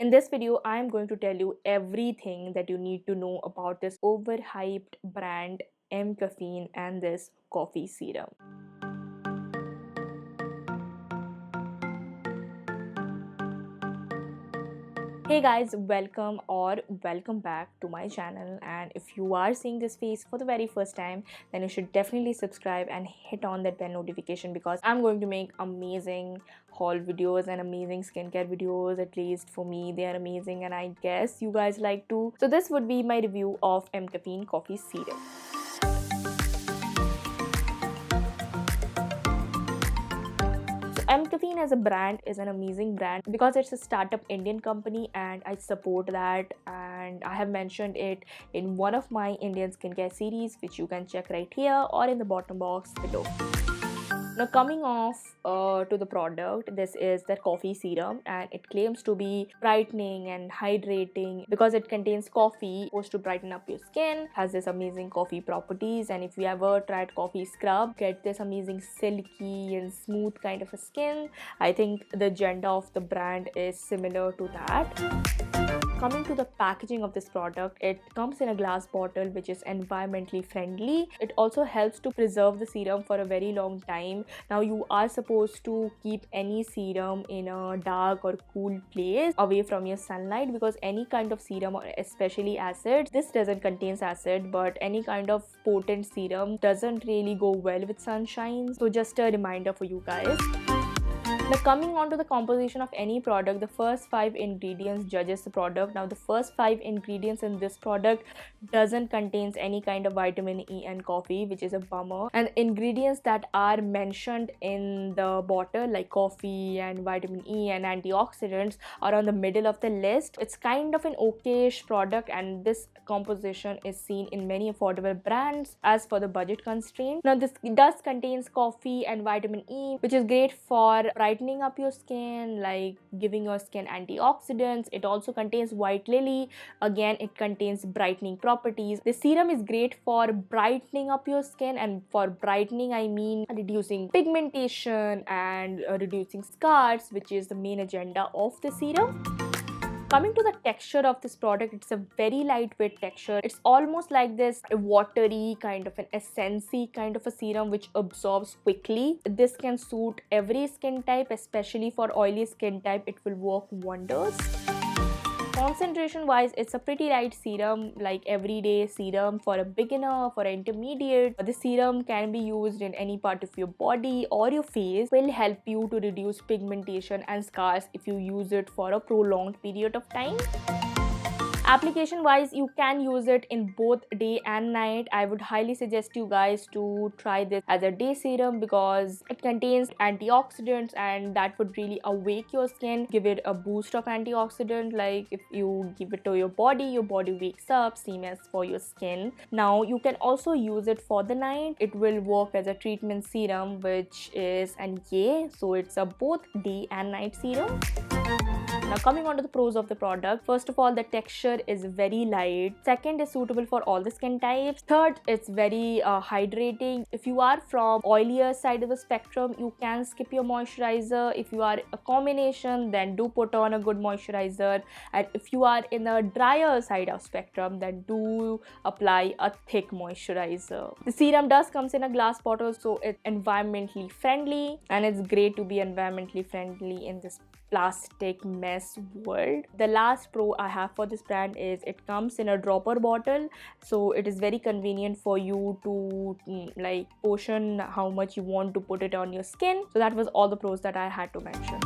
In this video, I am going to tell you everything that you need to know about this overhyped brand Mcaffeine and this coffee serum. Hey guys, welcome back to my channel, and if you are seeing this face for the very first time, then you should definitely subscribe and hit on that bell notification because I'm going to make amazing haul videos and amazing skincare videos. At least for me, they are amazing and I guess you guys like too. So this would be my review of Mcaffeine coffee serum. Mcaffeine as a brand is an amazing brand because it's a startup Indian company and I support that, and I have mentioned it in one of my Indian skincare series which you can check right here or in the bottom box below. Now coming off to the product, this is the coffee serum and it claims to be brightening and hydrating because it contains coffee, supposed to brighten up your skin, has this amazing coffee properties, and if you ever tried coffee scrub, get this amazing silky and smooth kind of a skin. I think the agenda of the brand is similar to that. Coming to the packaging of this product, it comes in a glass bottle which is environmentally friendly. It also helps to preserve the serum for a very long time. Now you are supposed to keep any serum in a dark or cool place away from your sunlight because any kind of serum, or especially acid, this doesn't contain acid, but any kind of potent serum doesn't really go well with sunshine. So just a reminder for you guys. Now coming on to the composition of any product, the first 5 ingredients judges the product. Now the first 5 ingredients in this product doesn't contain any kind of vitamin E and coffee, which is a bummer. And ingredients that are mentioned in the bottle like coffee and vitamin E and antioxidants are on the middle of the list. It's kind of an okayish product and this composition is seen in many affordable brands as for the budget constraint. Now this does contains coffee and vitamin E, which is great for brightening up your skin, like giving your skin antioxidants. It also contains white lily. Again, it contains brightening properties. The serum is great for brightening up your skin, and for brightening I mean reducing pigmentation and reducing scars, which is the main agenda of the serum. Coming to the texture of this product, it's a very lightweight texture. It's almost like this watery kind of an essence-y kind of a serum which absorbs quickly. This can suit every skin type, especially for oily skin type. It will work wonders. Concentration wise, it's a pretty light serum, like everyday serum for a beginner, for an intermediate. The serum can be used in any part of your body or your face. Will help you to reduce pigmentation and scars if you use it for a prolonged period of time. Application wise, you can use it in both day and night. I would highly suggest you guys to try this as a day serum because it contains antioxidants and that would really awake your skin, give it a boost of antioxidant. Like if you give it to your body wakes up, same as for your skin. Now you can also use it for the night. It will work as a treatment serum, which is an yay, so it's a both day and night serum. Now coming on to the pros of the product, first of all, the texture is very light. Second, is suitable for all the skin types. Third, it's very hydrating. If you are from oilier side of the spectrum, you can skip your moisturizer. If you are a combination, then do put on a good moisturizer. And if you are in the drier side of spectrum, then do apply a thick moisturizer. The serum does comes in a glass bottle, so it's environmentally friendly, and it's great to be environmentally friendly in this plastic mess world. The last pro I have for this brand is it comes in a dropper bottle, so it is very convenient for you to like portion how much you want to put it on your skin. So that was all the pros that I had to mention.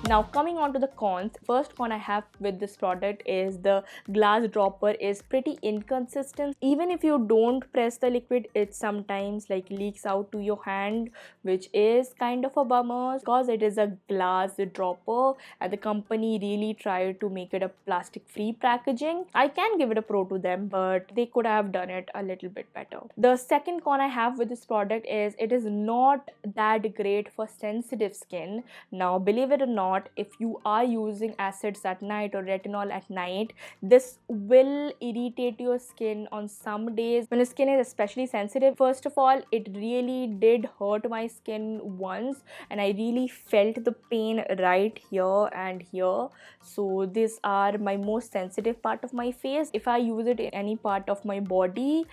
Now coming on to the cons, first con I have with this product is the glass dropper is pretty inconsistent. Even if you don't press the liquid, it sometimes like leaks out to your hand, which is kind of a bummer because it is a glass dropper and the company really tried to make it a plastic free packaging. I can give it a pro to them, but they could have done it a little bit better. The second con I have with this product is it is not that great for sensitive skin. Now believe it or not, not, if you are using acids at night or retinol at night, this will irritate your skin on some days when your skin is especially sensitive. First of all, it really did hurt my skin once, and I really felt the pain right here and here. So these are my most sensitive part of my face. If I use it in any part of my body,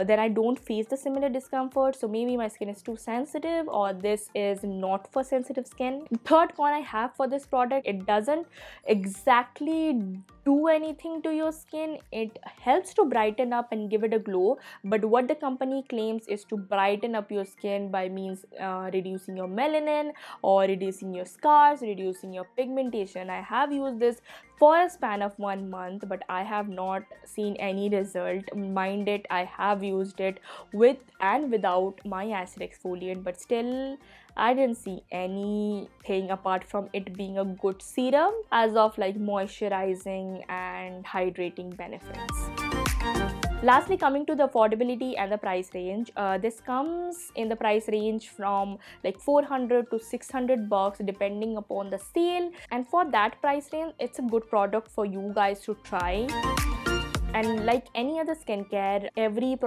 then I don't face the similar discomfort. So maybe my skin is too sensitive, or this is not for sensitive skin. Third con I have for this product, it doesn't exactly do anything to your skin. It helps to brighten up and give it a glow, but what the company claims is to brighten up your skin by means reducing your melanin or reducing your scars, reducing your pigmentation. I have used this for a span of 1 month, but I have not seen any result. Mind it, I have used it with and without my acid exfoliant, but still I didn't see anything apart from it being a good serum as of like moisturizing and hydrating benefits. Lastly, coming to the affordability and the price range, this comes in the price range from like 400 to 600 bucks depending upon the sale, and for that price range it's a good product for you guys to try. And like any other skincare, every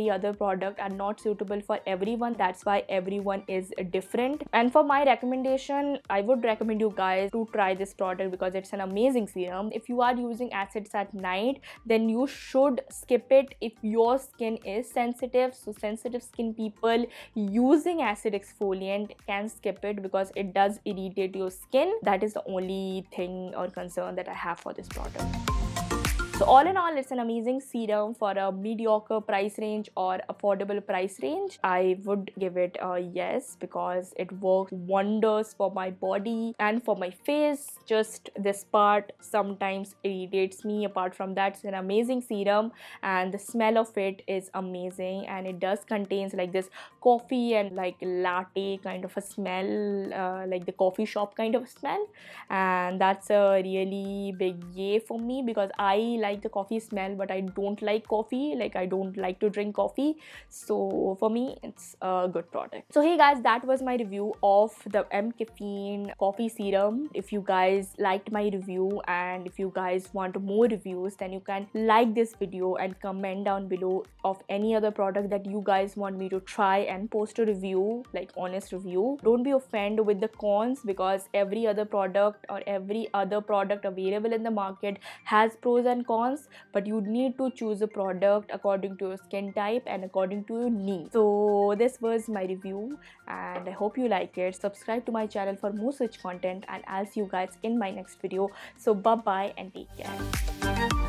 other product are not suitable for everyone. That's why everyone is different. And for my recommendation, I would recommend you guys to try this product because it's an amazing serum. If you are using acids at night, then you should skip it if your skin is sensitive. So sensitive skin people using acid exfoliant can skip it because it does irritate your skin. That is the only thing or concern that I have for this product. So all in all, it's an amazing serum for a mediocre price range or affordable price range. I would give it a yes because it works wonders for my body and for my face. Just this part sometimes irritates me. Apart from that, it's an amazing serum and the smell of it is amazing, and it does contains like this coffee and like latte kind of a smell, like the coffee shop kind of smell, and that's a really big yay for me because I like the coffee smell, but I don't like coffee. Like I don't like to drink coffee, so for me it's a good product. So hey guys, that was my review of the Mcaffeine coffee serum. If you guys liked my review and if you guys want more reviews, then you can like this video and comment down below of any other product that you guys want me to try and post a review, like honest review. Don't be offended with the cons because every other product or every other product available in the market has pros and cons, but you need to choose a product according to your skin type and according to your needs. So this was my review and I hope you like it. Subscribe to my channel for more such content, and I'll see you guys in my next video. So bye bye and take care.